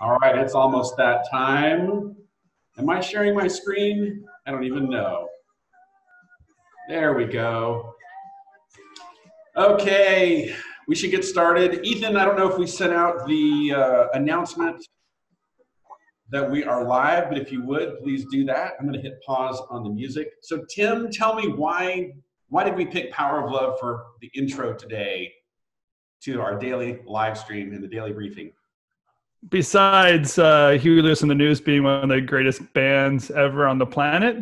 All right, it's almost that time. Am I sharing my screen? I don't even know. There we go. Okay, we should get started. Ethan, I don't know if we sent out the announcement that we are live, but if you would, please do that. I'm going to hit pause on the music. So Tim, tell me why did we pick Power of Love for the intro today to our daily live stream and the daily briefing? Besides Huey Lewis and the News being one of the greatest bands ever on the planet,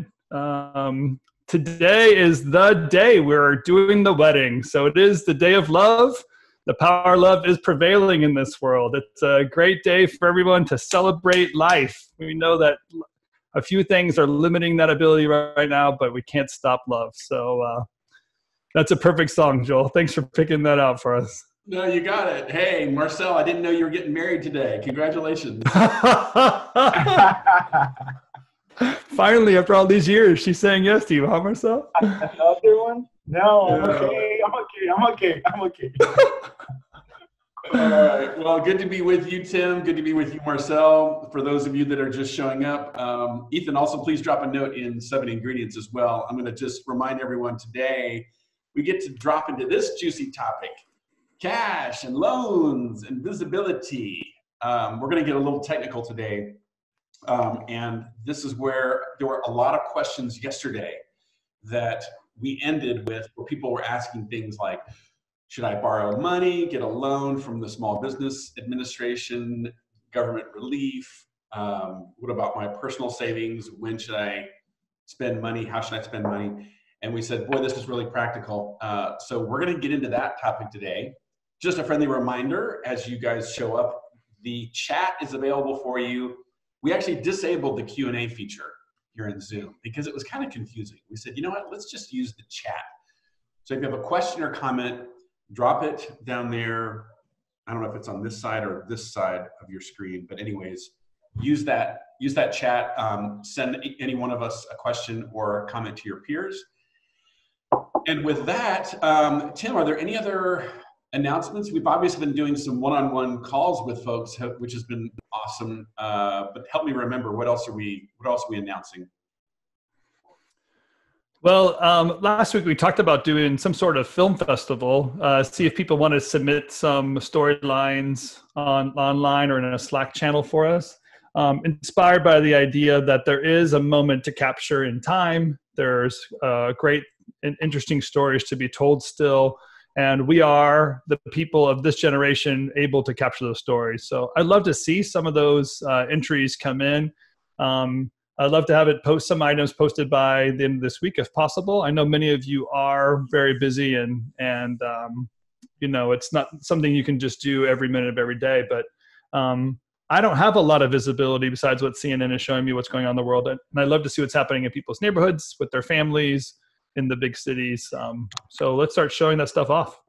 today is the day we're doing the wedding. So it is the day of love. The power of love is prevailing in this world. It's a great day for everyone to celebrate life. We know that a few things are limiting that ability right now, but we can't stop love. So that's a perfect song, Joel. Thanks for picking that out for us. No, you got it. Hey, Marcel, I didn't know you were getting married today. Congratulations. Finally, after all these years, she's saying yes to you, huh, Marcel? Another one? No, I'm okay. All right. Well, good to be with you, Tim. Good to be with you, Marcel. For those of you that are just showing up, Ethan, also please drop a note in 7 Ingredients as well. I'm going to just remind everyone today, we get to drop into this juicy topic. Cash and loans and visibility. We're going to get a little technical today. And this is where there were a lot of questions yesterday that we ended with where people were asking things like, should I borrow money, get a loan from the Small Business Administration, government relief? What about my personal savings? When should I spend money? How should I spend money? And we said, boy, this is really practical. So we're going to get into that topic today. Just a friendly reminder, as you guys show up, the chat is available for you. We actually disabled the Q&A feature here in Zoom because it was kind of confusing. We said, you know what, let's just use the chat. So if you have a question or comment, drop it down there. I don't know if it's on this side or this side of your screen, but anyways, use that chat. Send any one of us a question or a comment to your peers. And with that, Tim, are there any other announcements? We've obviously been doing some one-on-one calls with folks, which has been awesome. But help me remember, what else are we announcing? Well, last week we talked about doing some sort of film festival. See if people want to submit some storylines online or in a Slack channel for us. Inspired by the idea that there is a moment to capture in time. There's great and interesting stories to be told still. And we are the people of this generation able to capture those stories. So I'd love to see some of those entries come in. I'd love to have it some items posted by the end of this week if possible. I know many of you are very busy and you know, it's not something you can just do every minute of every day. But I don't have a lot of visibility besides what CNN is showing me what's going on in the world. And I'd love to see what's happening in people's neighborhoods, with their families, in the big cities. So let's start showing that stuff off.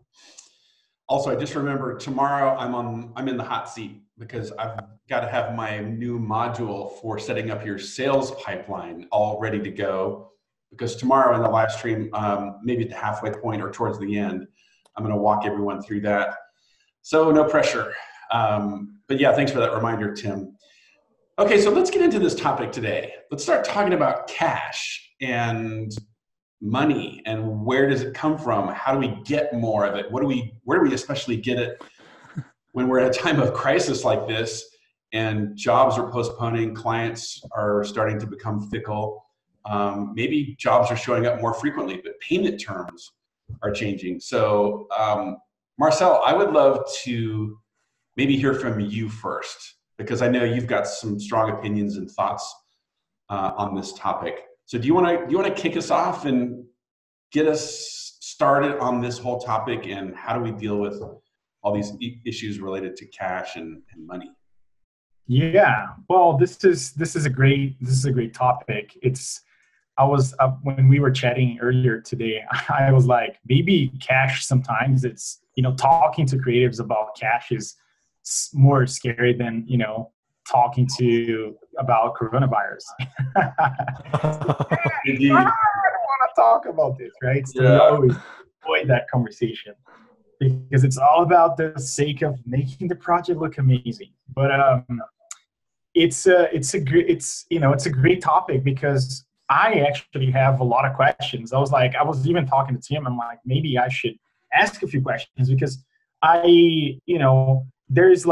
Also, I just remember tomorrow I'm in the hot seat because I've got to have my new module for setting up your sales pipeline all ready to go. Because tomorrow in the live stream, maybe at the halfway point or towards the end, I'm going to walk everyone through that. So no pressure. But yeah, thanks for that reminder, Tim. Okay, so let's get into this topic today. Let's start talking about cash and money and where does it come from? How do we get more of it? Where do we especially get it when we're at a time of crisis like this and jobs are postponing, clients are starting to become fickle, maybe jobs are showing up more frequently, but payment terms are changing. So Marcel, I would love to maybe hear from you first, because I know you've got some strong opinions and thoughts on this topic. So do you want to kick us off and get us started on this whole topic, and how do we deal with all these issues related to cash and money? Yeah, well, this is a great topic. When we were chatting earlier today, I was like, maybe cash sometimes it's, talking to creatives about cash is more scary than, talking about coronavirus. I don't want to talk about this, right? So we always avoid that conversation because it's all about the sake of making the project look amazing. But it's a great topic because I actually have a lot of questions. I was even talking to Tim. I'm like, maybe I should ask a few questions because there's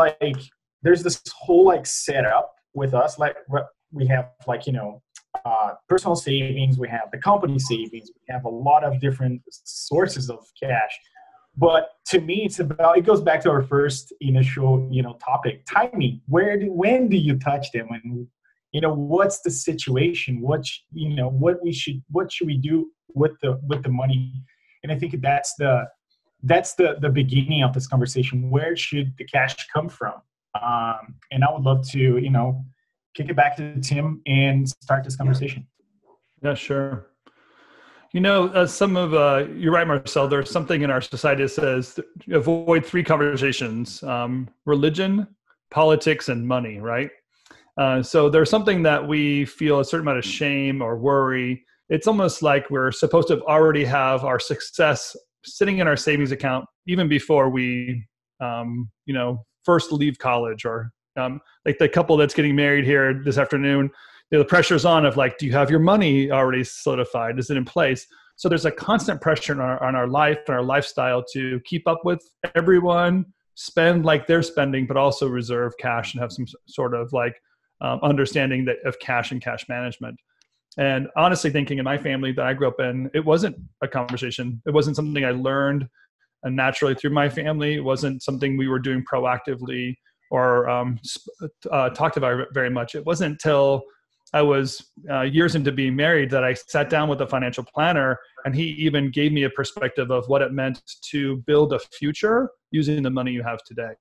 this whole like setup with us. Like we have personal savings, we have the company savings, we have a lot of different sources of cash. But to me, it goes back to our first initial, topic, timing. When do you touch them? And, what's the situation? What should we do with the money? And I think that's the beginning of this conversation. Where should the cash come from? And I would love to, kick it back to Tim and start this conversation. Yeah, sure. You're right, Marcel, there's something in our society that says avoid three conversations, religion, politics, and money, right? So there's something that we feel a certain amount of shame or worry. It's almost like we're supposed to already have our success sitting in our savings account even before we, first leave college, or like the couple that's getting married here this afternoon. The pressure's on of like, do you have your money already solidified? Is it in place? So there's a constant pressure on our life and our lifestyle to keep up with everyone, spend like they're spending, but also reserve cash and have some sort of like understanding of cash and cash management. And honestly, thinking in my family that I grew up in, it wasn't a conversation. It wasn't something I learned naturally through my family. It wasn't something we were doing proactively or talked about very much. It wasn't until I was years into being married that I sat down with a financial planner, and he even gave me a perspective of what it meant to build a future using the money you have today.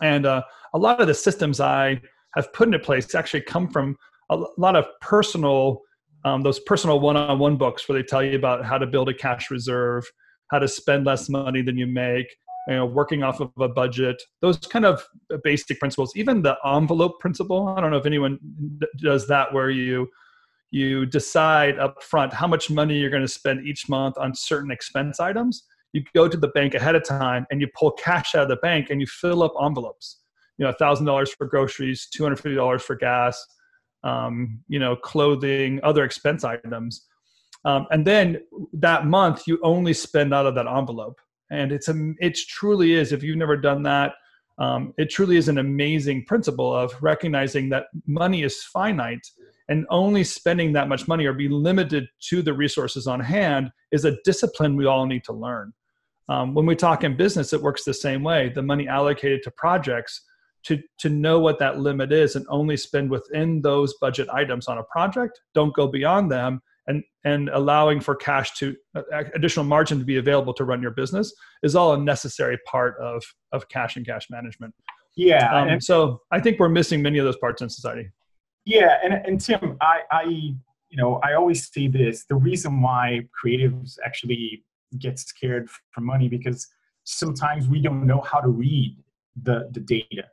And a lot of the systems I have put into place actually come from a lot of personal, those personal one-on-one books where they tell you about how to build a cash reserve, how to spend less money than you make, working off of a budget, those kind of basic principles. Even the envelope principle, I don't know if anyone does that, where you decide up front how much money you're going to spend each month on certain expense items. You go to the bank ahead of time and you pull cash out of the bank and you fill up envelopes, $1,000 for groceries, $250 for gas, clothing, other expense items. And then that month you only spend out of that envelope. And it truly is, if you've never done that, it truly is an amazing principle of recognizing that money is finite, and only spending that much money or be limited to the resources on hand is a discipline we all need to learn. When we talk in business, it works the same way. The money allocated to projects, to know what that limit is and only spend within those budget items on a project, don't go beyond them, and allowing for cash to additional margin to be available to run your business is all a necessary part of cash and cash management. Yeah. So I think we're missing many of those parts in society. Yeah. And Tim, I always say this, the reason why creatives actually get scared from money, because sometimes we don't know how to read the data,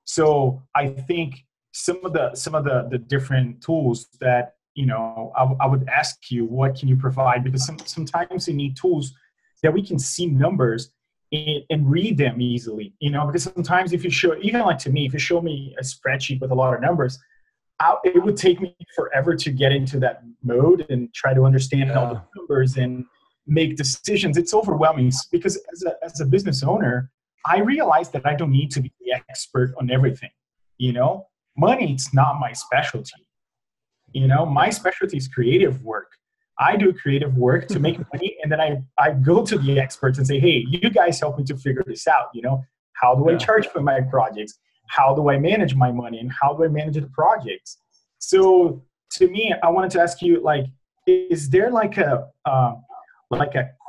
So I think some of the different tools that, I would ask you, what can you provide? Because sometimes you need tools that we can see numbers and read them easily, because sometimes if you show, even like to me, if you show me a spreadsheet with a lot of numbers, it would take me forever to get into that mode and try to understand all the numbers and make decisions. It's overwhelming because as a business owner, I realize that I don't need to be the expert on everything. Money, it's not my specialty. My specialty is creative work. I do creative work to make money, and then I go to the experts and say, hey, you guys help me to figure this out. How do I charge for my projects? How do I manage my money? And how do I manage the projects? So to me, I wanted to ask you, is there like a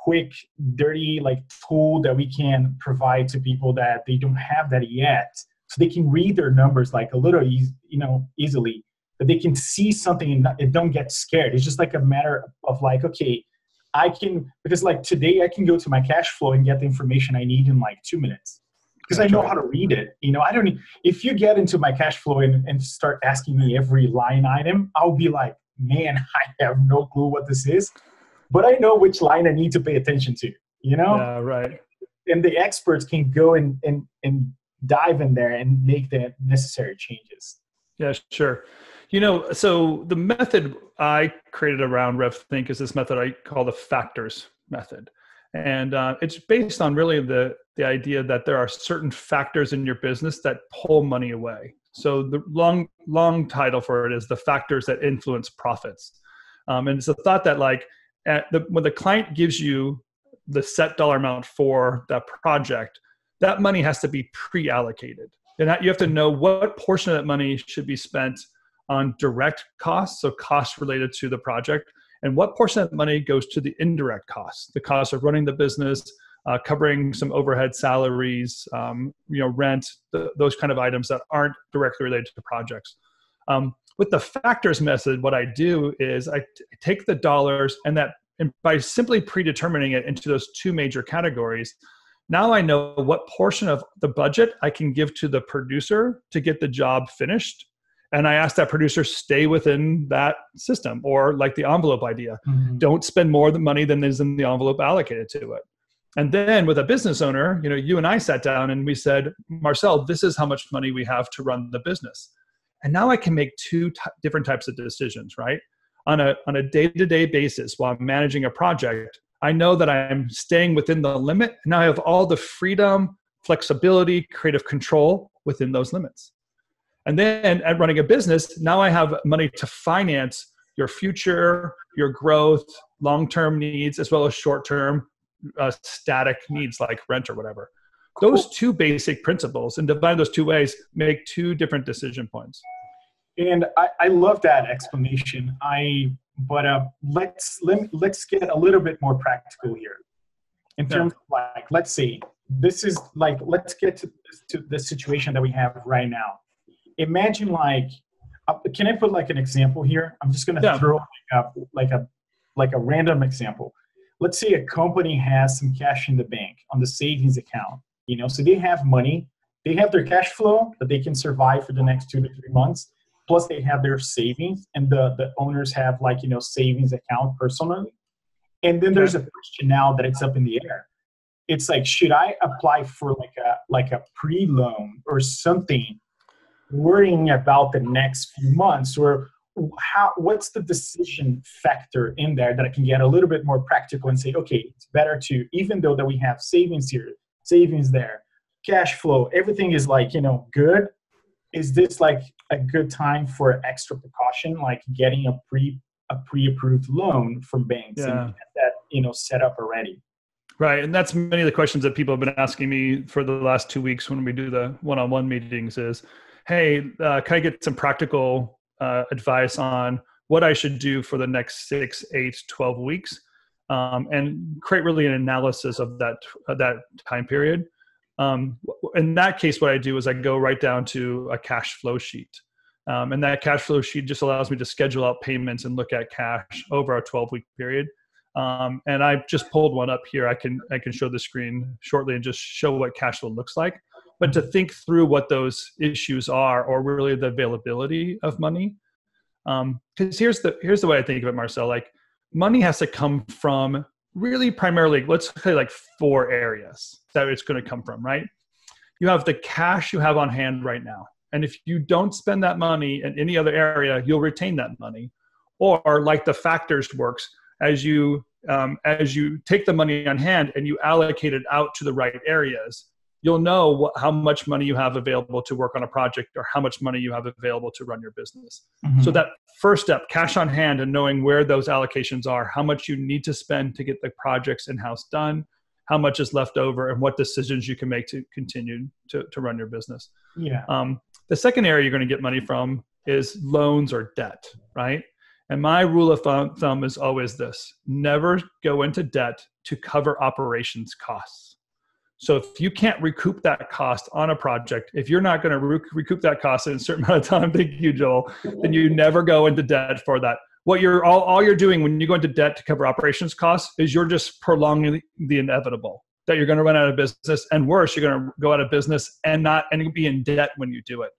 quick, dirty tool that we can provide to people that they don't have that yet, so they can read their numbers a little easily, that they can see something and don't get scared? It's just a matter of okay, because today I can go to my cash flow and get the information I need in 2 minutes because I know how to read it. I don't need, if you get into my cash flow and start asking me every line item, I'll be like, man, I have no clue what this is, but I know which line I need to pay attention to, Yeah, right. And the experts can go and dive in there and make the necessary changes. Yeah, sure. So the method I created around RevThink is this method I call the factors method. And it's based on really the idea that there are certain factors in your business that pull money away. So the long title for it is the factors that influence profits. And it's a thought that when the client gives you the set dollar amount for that project, that money has to be pre-allocated. And you have to know what portion of that money should be spent on direct costs, so costs related to the project, and what portion of that money goes to the indirect costs, the costs of running the business, covering some overhead salaries, rent, those kind of items that aren't directly related to projects. With the factors method, what I do is I take the dollars and by simply predetermining it into those two major categories, now I know what portion of the budget I can give to the producer to get the job finished. And I ask that producer stay within that system, or like the envelope idea. Mm-hmm. Don't spend more money than is in the envelope allocated to it. And then with a business owner, you and I sat down and we said, Marcel, this is how much money we have to run the business. And now I can make two different types of decisions, right? On a day-to-day basis while I'm managing a project, I know that I'm staying within the limit. And now I have all the freedom, flexibility, creative control within those limits. And then at running a business, now I have money to finance your future, your growth, long-term needs, as well as short-term static needs like rent or whatever. Cool. Those two basic principles, and divide those two ways, make two different decision points. And I love that explanation. But let's get a little bit more practical here. In terms of let's say let's get to the situation that we have right now. Imagine can I put an example here? I'm just going to throw a random example. Let's say a company has some cash in the bank on the savings account. So they have money, they have their cash flow that they can survive for the next 2 to 3 months. Plus they have their savings, and the owners have savings account personally. And then there's a question now that it's up in the air. It's should I apply for a pre-loan or something, worrying about the next few months, or what's the decision factor in there that I can get a little bit more practical and say, okay, it's better to, even though that we have savings here, savings there, cash flow, everything is good. Is this a good time for extra precaution, getting a pre-approved loan from banks and get that set up already? Right, and that's many of the questions that people have been asking me for the last 2 weeks when we do the one-on-one meetings is, hey, can I get some practical advice on what I should do for the next 6, 8, 12 weeks, and create really an analysis of that time period. In that case, what I do is I go right down to a cash flow sheet. And that cash flow sheet just allows me to schedule out payments and look at cash over a 12-week period. And I just pulled one up here. I can show the screen shortly and just show what cash flow looks like. But to think through what those issues are, or really the availability of money. Because here's the way I think of it, Marcel. Money has to come from really primarily, let's say 4 areas that it's going to come from, right? You have the cash you have on hand right now. And if you don't spend that money in any other area, you'll retain that money. Or like the factors works, as you take the money on hand and you allocate it out to the right areas, you'll know how much money you have available to work on a project or how much money you have available to run your business. Mm-hmm. So that first step, cash on hand, and knowing where those allocations are, how much you need to spend to get the projects in-house done, how much is left over, and what decisions you can make to continue to run your business. Yeah. The second area you're going to get money from is loans or debt, right? And my rule of thumb is always this: never go into debt to cover operations costs. So if you can't recoup that cost on a project, if you're not going to recoup that cost in a certain amount of time, thank you, Joel, then you never go into debt for that. What all you're doing when you go into debt to cover operations costs is you're just prolonging the inevitable, that you're going to run out of business, and worse, you're going to go out of business and be in debt when you do it.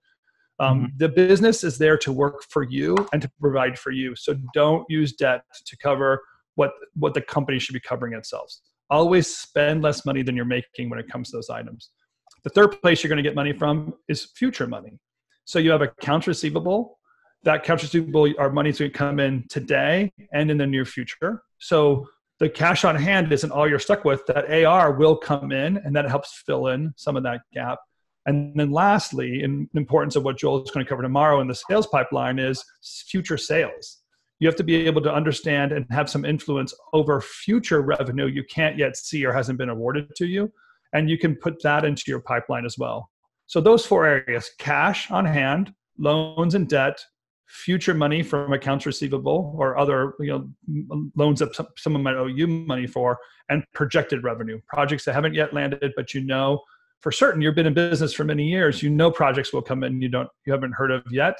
The business is there to work for you and to provide for you. So don't use debt to cover what the company should be covering itself. Always spend less money than you're making when it comes to those items. The third place you're going to get money from is future money. So you have accounts receivable. That accounts receivable are monies that come in today and in the near future. So the cash on hand isn't all you're stuck with. That AR will come in, and that helps fill in some of that gap. And then lastly, in the importance of what Joel is going to cover tomorrow in the sales pipeline is future sales. You have to be able to understand and have some influence over future revenue you can't yet see or hasn't been awarded to you. And you can put that into your pipeline as well. So those four areas: cash on hand, loans and debt, future money from accounts receivable or other loans that someone might owe you money for, and projected revenue, projects that haven't yet landed, but for certain, you've been in business for many years, projects will come in you haven't heard of yet.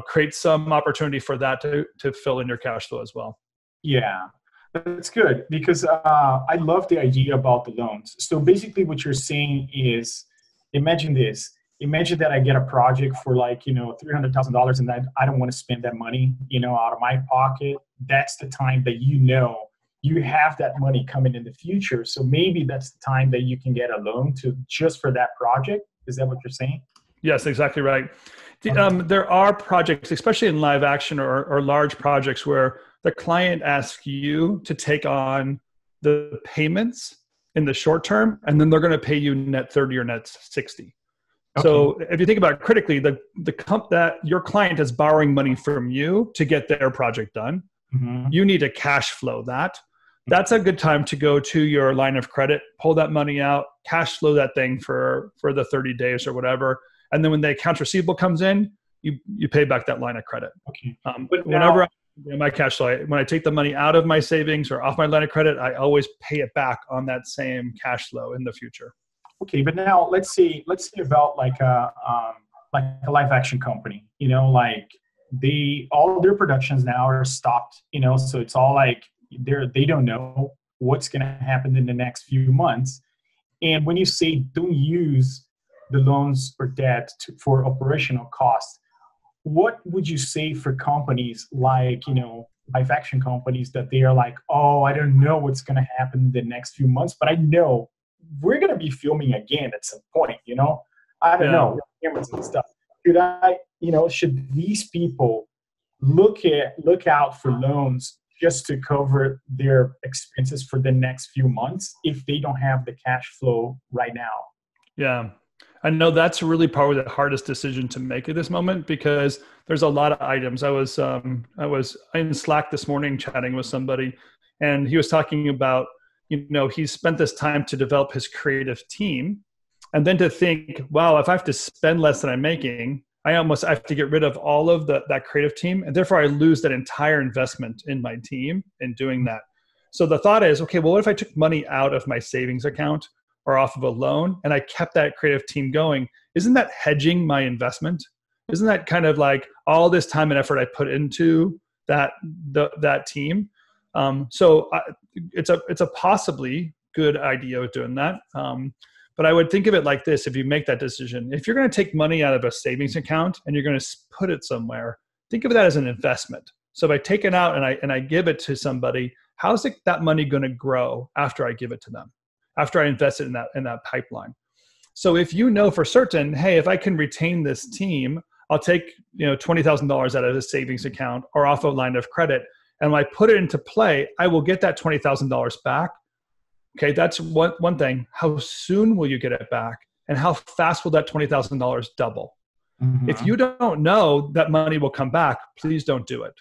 Create some opportunity for that to fill in your cash flow as well. Yeah, that's good, because I love the idea about the loans. So basically what you're saying is, imagine this. Imagine that I get a project for $300,000 and I don't want to spend that money, out of my pocket. That's the time that you have that money coming in the future. So maybe that's the time that you can get a loan just for that project. Is that what you're saying? Yes, exactly right. There are projects, especially in live action or large projects, where the client asks you to take on the payments in the short term, and then they're going to pay you net 30 or net 60. Okay. So if you think about it critically, that your client is borrowing money from you to get their project done. You need to cash flow that. That's a good time to go to your line of credit, pull that money out, cash flow that thing for the 30 days or whatever. And then when the accounts receivable comes in, you pay back that line of credit. Okay. But whenever my cash flow, when I take the money out of my savings or off my line of credit, I always pay it back on that same cash flow in the future. Okay, but now let's see about like a live action company. All their productions now are stopped. So it's all like they don't know what's going to happen in the next few months. And when you say don't use the loans or debt for operational costs, what would you say for companies like live action companies that they are like, oh, I don't know what's going to happen in the next few months, but I know we're going to be filming again at some point, I don't know, cameras and stuff. Should these people look out for loans just to cover their expenses for the next few months if they don't have the cash flow right now? Yeah. I know that's really probably the hardest decision to make at this moment, because there's a lot of items. I was in Slack this morning chatting with somebody, and he was talking about, he's spent this time to develop his creative team, and then to think, wow, if I have to spend less than I'm making, I have to get rid of all of that creative team, and therefore I lose that entire investment in my team in doing that. So the thought is, okay, well, what if I took money out of my savings account or off of a loan and I kept that creative team going? Isn't that hedging my investment? Isn't that kind of like all this time and effort I put into that team? It's a possibly good idea of doing that. But I would think of it like this: if you make that decision, if you're going to take money out of a savings account and you're going to put it somewhere, think of that as an investment. So if I take it out and I give it to somebody, how's that money going to grow after I give it to them, after I invest it in that pipeline? So if you know for certain, hey, if I can retain this team, I'll take $20,000 out of the savings account or off a line of credit, and when I put it into play, I will get that $20,000 back. Okay, that's one thing. How soon will you get it back? And how fast will that $20,000 double? Mm-hmm. If you don't know that money will come back, please don't do it.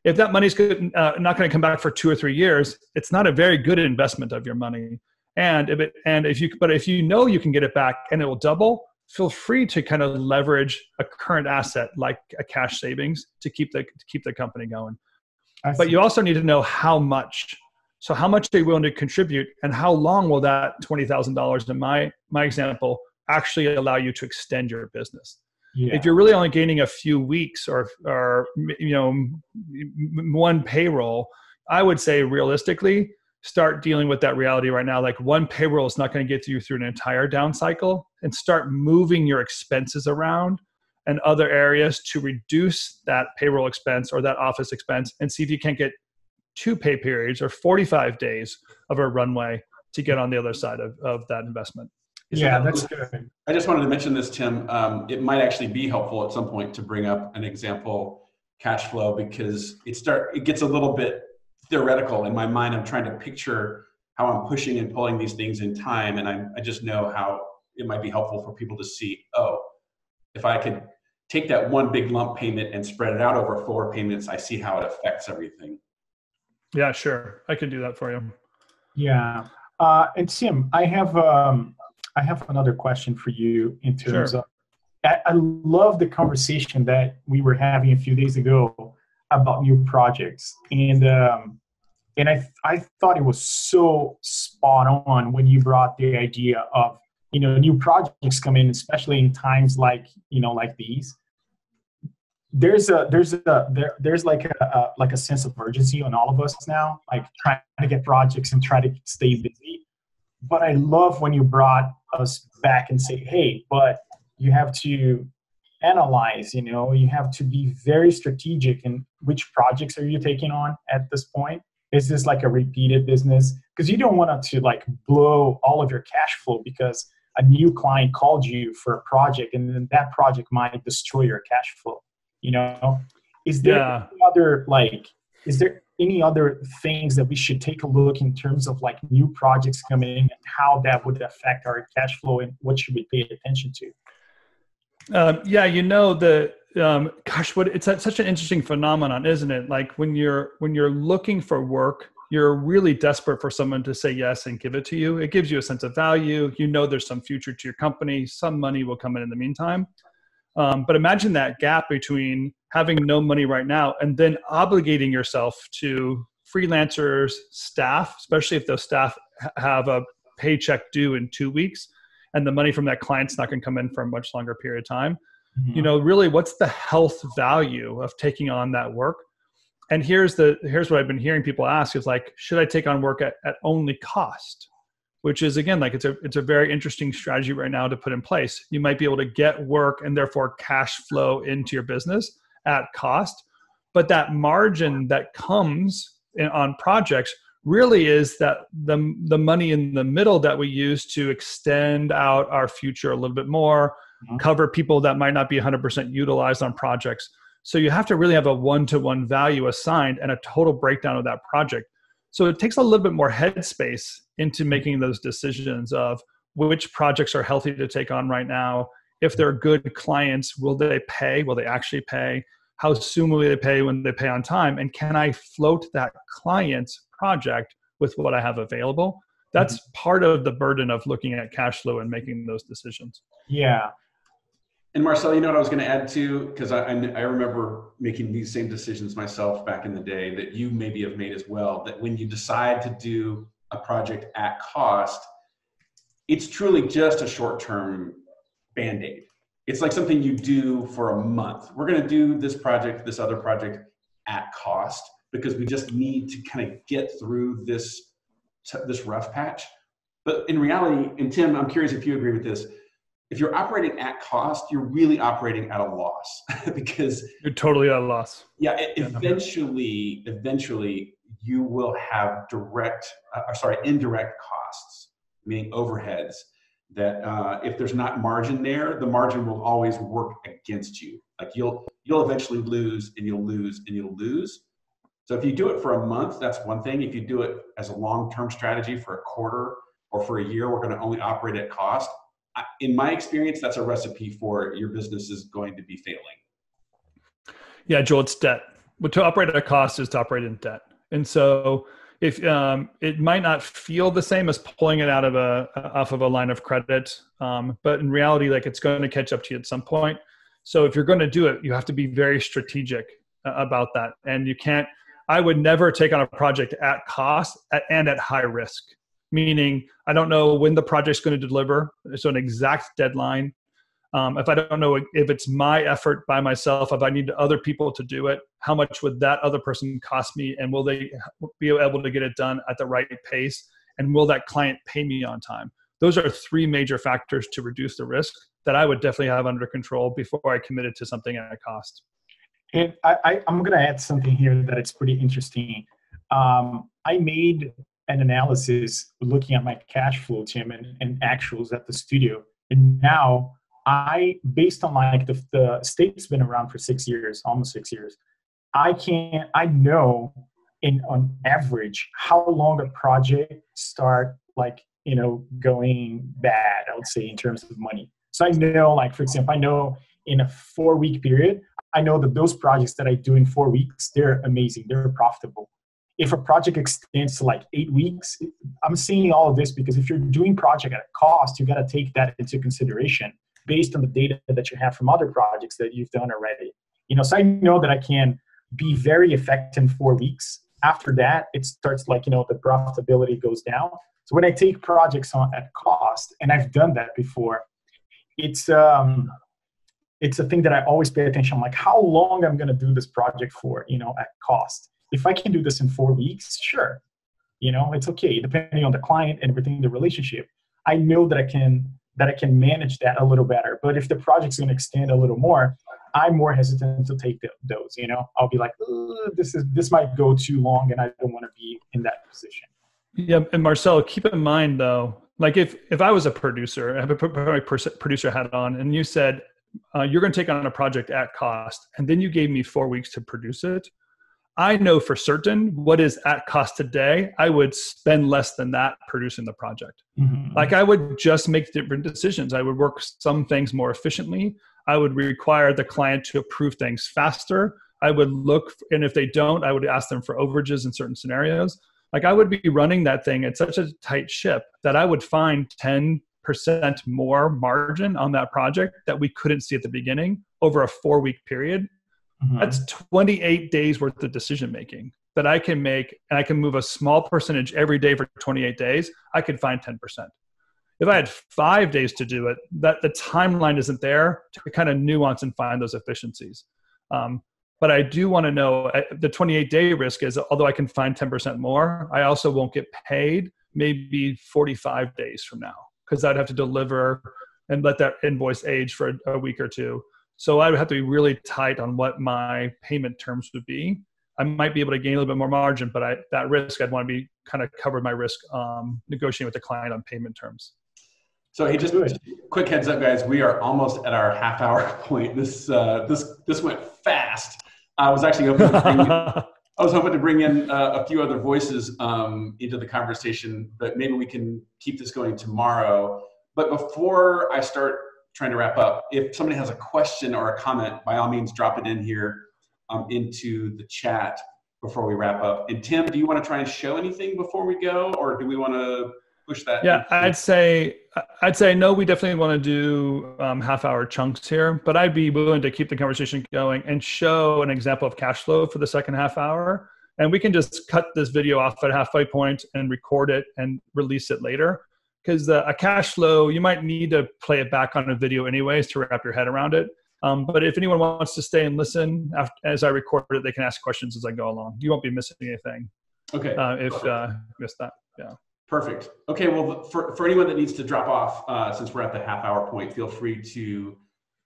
If that money's not going to come back for 2 or 3 years, it's not a very good investment of your money. And if you know you can get it back and it will double, feel free to kind of leverage a current asset like a cash savings to keep the company going. But you also need to know how much. So how much are you willing to contribute, and how long will that $20,000 in my example actually allow you to extend your business? Yeah. If you're really only gaining a few weeks or one payroll, I would say realistically start dealing with that reality right now. Like, one payroll is not going to get you through an entire down cycle, and start moving your expenses around and other areas to reduce that payroll expense or that office expense, and see if you can't get 2 pay periods or 45 days of a runway to get on the other side of that investment. Yeah, that's good. I just wanted to mention this, Tim. It might actually be helpful at some point to bring up an example cash flow, because it gets a little bit theoretical in my mind. I'm trying to picture how I'm pushing and pulling these things in time, and I just know how it might be helpful for people to see, oh, if I could take that one big lump payment and spread it out over 4 payments, I see how it affects everything. Yeah, sure. I can do that for you. Yeah. And Tim, I have another question for you in terms Sure. of, I love the conversation that we were having a few days ago about new projects. And I thought it was so spot on when you brought the idea of, new projects come in, especially in times like, like these. There's like a sense of urgency on all of us now, like trying to get projects and try to stay busy. But I love when you brought us back and say, hey, but you have to analyze, you have to be very strategic in which projects are you taking on at this point. Is this like a repeated business? Because you don't want to like blow all of your cash flow because a new client called you for a project, and then that project might destroy your cash flow. Is there is there any other things that we should take a look in terms of like new projects coming in and how that would affect our cash flow, and what should we pay attention to? It's such an interesting phenomenon, isn't it? Like when you're looking for work, you're really desperate for someone to say yes and give it to you. It gives you a sense of value. There's some future to your company. Some money will come in the meantime. But imagine that gap between having no money right now and then obligating yourself to freelancers, staff, especially if those staff have a paycheck due in 2 weeks and the money from that client's not going to come in for a much longer period of time. Mm-hmm. Really, what's the health value of taking on that work? And here's what I've been hearing people ask is like, should I take on work at only cost? Which is, again, like it's a very interesting strategy right now to put in place. You might be able to get work and therefore cash flow into your business at cost. But that margin that comes on projects really is that the money in the middle that we use to extend out our future a little bit more, cover people that might not be 100% utilized on projects. So you have to really have a one-to-one value assigned and a total breakdown of that project. So it takes a little bit more headspace into making those decisions of which projects are healthy to take on right now. If they're good clients, will they pay? Will they actually pay? How soon will they pay when they pay on time? And can I float that client's project with what I have available? That's part of the burden of looking at cash flow and making those decisions. Yeah. And Marcel, you know what I was going to add too, because I remember making these same decisions myself back in the day that you maybe have made as well, that when you decide to do a project at cost, it's truly just a short-term Band-Aid. It's like something you do for a month. We're going to do this project, this other project at cost, because we just need to kind of get through this rough patch. But in reality, and Tim, I'm curious if you agree with this, if you're operating at cost, you're really operating at a loss because you're totally at a loss. Yeah, eventually you will have indirect costs, meaning overheads, that if there's not margin there, the margin will always work against you. Like you'll eventually lose and you'll lose and you'll lose. So if you do it for a month, that's one thing. If you do it as a long-term strategy for a quarter or for a year, we're going to only operate at cost. In my experience, that's a recipe for your business is going to be failing. Yeah, Joel, it's debt. But to operate at a cost is to operate in debt. And so if it might not feel the same as pulling it off of a line of credit, but in reality, like it's going to catch up to you at some point. So if you're going to do it, you have to be very strategic about that. And I would never take on a project at cost and at high risk. Meaning, I don't know when the project's going to deliver, so an exact deadline. If I don't know if it's my effort by myself, if I need other people to do it, how much would that other person cost me? And will they be able to get it done at the right pace? And will that client pay me on time? Those are 3 major factors to reduce the risk that I would definitely have under control before I committed to something at a cost. And I'm going to add something here that it's pretty interesting. I made an analysis looking at my cash flow, Tim, and actuals at the studio. And now based on like the state's been around for 6 years, almost 6 years, I know on average how long a project start like, going bad, I would say, in terms of money. So I know, like, for example, I know in a 4-week period, I know that those projects that I do in 4 weeks, they're amazing, they're profitable. If a project extends to like 8 weeks, I'm seeing all of this because if you're doing project at a cost, you got to take that into consideration based on the data that you have from other projects that you've done already. So I know that I can be very effective in 4 weeks. After that, it starts like, the profitability goes down. So when I take projects on at cost, and I've done that before, it's a thing that I always pay attention. I'm like, how long I'm going to do this project for, at cost. If I can do this in 4 weeks, sure. It's okay, depending on the client and everything, the relationship. I know that I can manage that a little better. But if the project's going to extend a little more, I'm more hesitant to take those. I'll be like, this might go too long, and I don't want to be in that position. Yeah, and Marcel, keep in mind though, like if I was a producer, I have a producer hat on, and you said you're going to take on a project at cost, and then you gave me 4 weeks to produce it, I know for certain what is at cost today, I would spend less than that producing the project. Mm-hmm. Like I would just make different decisions. I would work some things more efficiently. I would require the client to approve things faster. I would look, and if they don't, I would ask them for overages in certain scenarios. Like I would be running that thing at such a tight ship that I would find 10% more margin on that project that we couldn't see at the beginning over a 4-week period. Mm-hmm. That's 28 days worth of decision making that I can make, and I can move a small percentage every day for 28 days. I could find 10%. If I had 5 days to do it, that the timeline isn't there to kind of nuance and find those efficiencies. But I do want to know the 28-day risk is, although I can find 10% more, I also won't get paid maybe 45 days from now because I'd have to deliver and let that invoice age for a week or two. So I would have to be really tight on what my payment terms would be. I might be able to gain a little bit more margin, but that risk, I'd want to be kind of covered my risk negotiating with the client on payment terms. So hey, just quick heads up, guys. We are almost at our half-hour point. This went fast. I was actually hoping to bring in a few other voices into the conversation, but maybe we can keep this going tomorrow. But before I start trying to wrap up, if somebody has a question or a comment, by all means, drop it in here into the chat before we wrap up. And Tim, do you want to try and show anything before we go, or do we want to push that? Yeah, I'd say no. We definitely want to do half-hour chunks here, but I'd be willing to keep the conversation going and show an example of cash flow for the second half hour. And we can just cut this video off at halfway point and record it and release it later. Because a cash flow, you might need to play it back on a video anyways to wrap your head around it. But if anyone wants to stay and listen as I record it, they can ask questions as I go along. You won't be missing anything. Okay. If you missed that, yeah. Perfect. Okay, well, for anyone that needs to drop off, since we're at the half-hour point, feel free to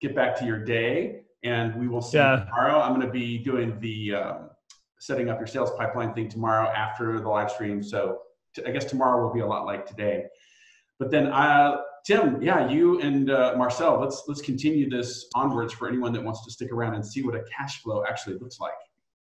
get back to your day, and we will see you tomorrow. I'm going to be doing the setting up your sales pipeline thing tomorrow after the live stream. So I guess tomorrow will be a lot like today. But then, Tim, yeah, you and Marcel, let's continue this onwards for anyone that wants to stick around and see what a cash flow actually looks like.